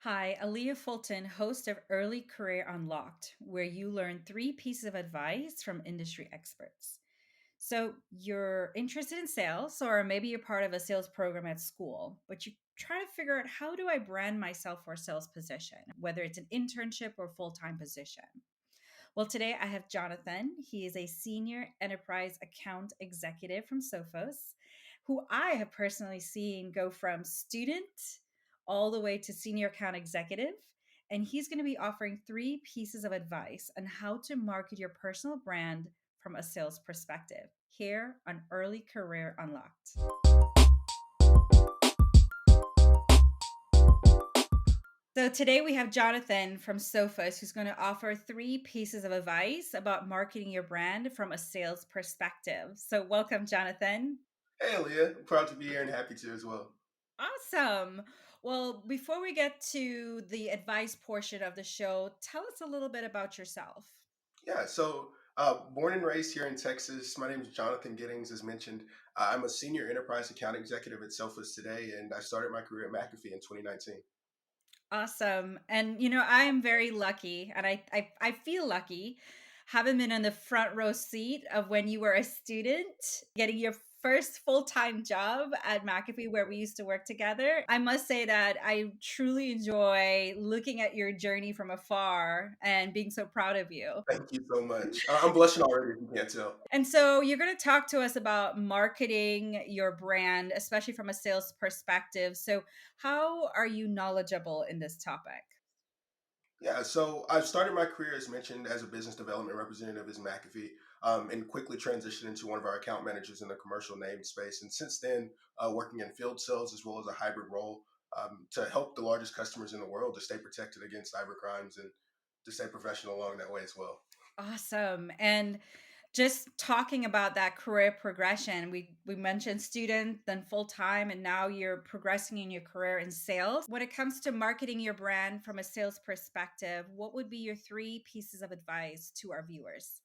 Hi, Aaliyah Fulton, host of Early Career Unlocked, where you learn three pieces of advice from industry experts. So, you're interested in sales, or maybe you're part of a sales program at school, but you try to figure out how do I brand myself for a sales position, whether it's an internship or full time position. Well, today I have Jonathan. He is a senior enterprise account executive from Sophos, who I have personally seen go from student all the way to senior account executive. And he's going to be offering three pieces of advice on how to market your personal brand from a sales perspective here on Early Career Unlocked. So today we have Jonathan from Sophos who's going to offer three pieces of advice about marketing your brand from a sales perspective. So welcome, Jonathan. Hey, Leah. I'm proud to be here and happy to as well. Awesome. Well, before we get to the advice portion of the show, tell us a little bit about yourself. Born and raised here in Texas, my name is Jonathan Giddings, as mentioned. I'm a senior enterprise account executive at Sophos today, and I started my career at McAfee in 2019. Awesome. And I am very lucky and I feel lucky having been in the front row seat of when you were a student, getting your first full-time job at McAfee where we used to work together. I must say that I truly enjoy looking at your journey from afar and being so proud of you. Thank you so much. I'm blushing already if you can't tell. And so you're going to talk to us about marketing your brand, especially from a sales perspective. So, how are you knowledgeable in this topic? I've started my career, as mentioned, as a business development representative as McAfee, and quickly transitioned into one of our account managers in the commercial name space. And since then, working in field sales as well as a hybrid role to help the largest customers in the world to stay protected against cyber crimes and to stay professional along that way as well. Awesome. And just talking about that career progression, we mentioned student, then full time, and now you're progressing in your career in sales. When it comes to marketing your brand from a sales perspective, what would be your three pieces of advice to our viewers?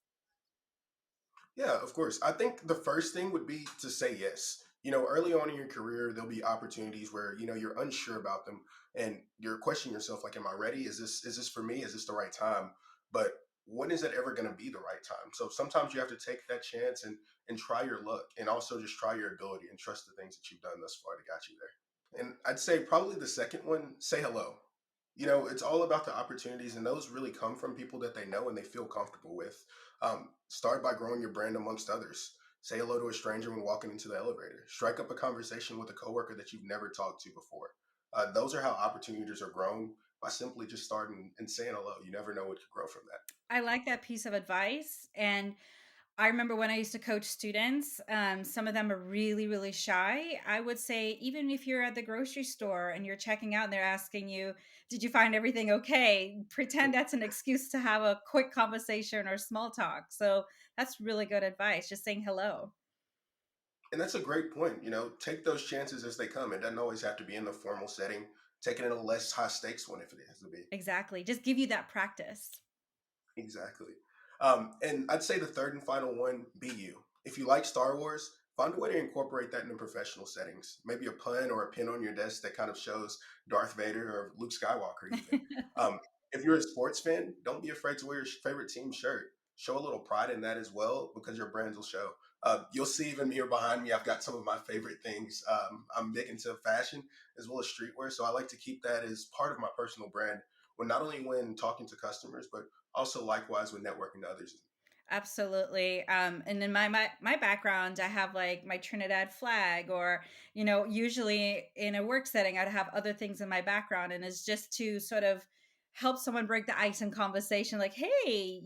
Yeah, of course. I think the first thing would be to say yes. Early on in your career, there'll be opportunities where you're unsure about them, and you're questioning yourself, like, "Am I ready? Is this for me? Is this the right time?" But when is it ever going to be the right time? So sometimes you have to take that chance and try your luck, and also just try your ability and trust the things that you've done thus far to got you there. And I'd say probably the second one, say hello. It's all about the opportunities, and those really come from people that they know and they feel comfortable with. Start by growing your brand amongst others. Say hello to a stranger when walking into the elevator. Strike up a conversation with a coworker that you've never talked to before. Those are how opportunities are grown by simply just starting and saying hello. You never know what could grow from that. I like that piece of advice. And I remember when I used to coach students, some of them are really, really shy. I would say, even if you're at the grocery store and you're checking out and they're asking you, did you find everything okay? Pretend that's an excuse to have a quick conversation or small talk. So that's really good advice, just saying hello. And that's a great point. Take those chances as they come. It doesn't always have to be in the formal setting. Take it in a less high stakes one if it has to be. Exactly. Just give you that practice. Exactly. And I'd say the third and final one, be you. If you like Star Wars, find a way to incorporate that into professional settings. Maybe a pun or a pin on your desk that kind of shows Darth Vader or Luke Skywalker, even. If you're a sports fan, don't be afraid to wear your favorite team shirt. Show a little pride in that as well because your brands will show. You'll see even here behind me, I've got some of my favorite things. I'm big into fashion as well as streetwear, so I like to keep that as part of my personal brand. When not only when talking to customers, but also likewise with networking to others. Absolutely. And in my background, I have like my Trinidad flag, or usually in a work setting, I'd have other things in my background, and it's just to sort of help someone break the ice in conversation. Like, hey,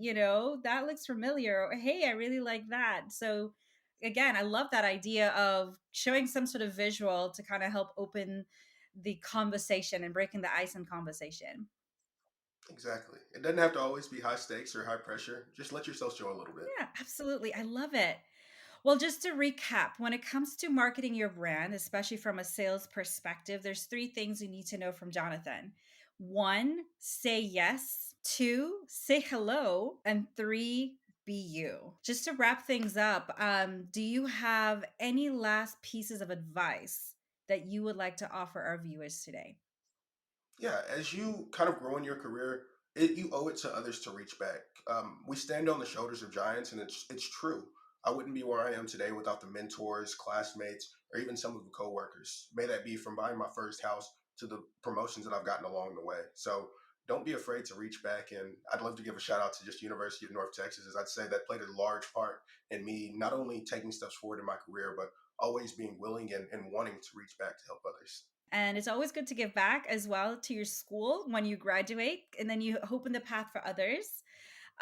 that looks familiar. Or, hey, I really like that. So again, I love that idea of showing some sort of visual to kind of help open the conversation and breaking the ice in conversation. Exactly. It doesn't have to always be high stakes or high pressure. Just let yourself show a little bit. Yeah, absolutely. I love it. Well, just to recap, when it comes to marketing your brand, especially from a sales perspective, there's three things you need to know from Jonathan. One, say yes. Two, say hello. And three, be you. Just to wrap things up, do you have any last pieces of advice that you would like to offer our viewers today? Yeah, as you kind of grow in your career, you owe it to others to reach back. We stand on the shoulders of giants, and it's true. I wouldn't be where I am today without the mentors, classmates, or even some of the coworkers. May that be from buying my first house to the promotions that I've gotten along the way. So don't be afraid to reach back. And I'd love to give a shout out to just University of North Texas, as I'd say that played a large part in me not only taking steps forward in my career, but always being willing and wanting to reach back to help others. And it's always good to give back as well to your school when you graduate, and then you open the path for others.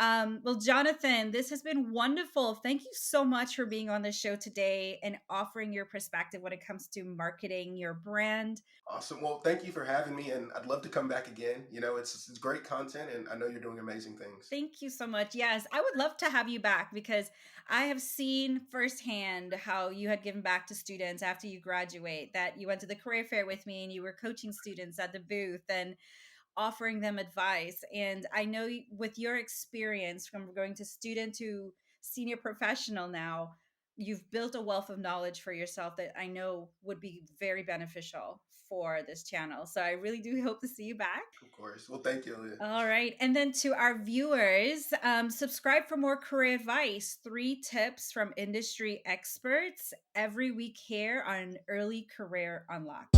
Well, Jonathan, this has been wonderful. Thank you so much for being on the show today and offering your perspective when it comes to marketing your brand. Awesome. Well, thank you for having me, and I'd love to come back again. It's great content, and I know you're doing amazing things. Thank you so much. Yes, I would love to have you back because I have seen firsthand how you had given back to students after you graduate, that you went to the career fair with me and you were coaching students at the booth and offering them advice. And I know with your experience from going to student to senior professional now, you've built a wealth of knowledge for yourself that I know would be very beneficial for this channel. So I really do hope to see you back. Of course. Well, thank you, Leah. All right. And then to our viewers, subscribe for more career advice. 3 tips from industry experts every week here on Early Career Unlocked.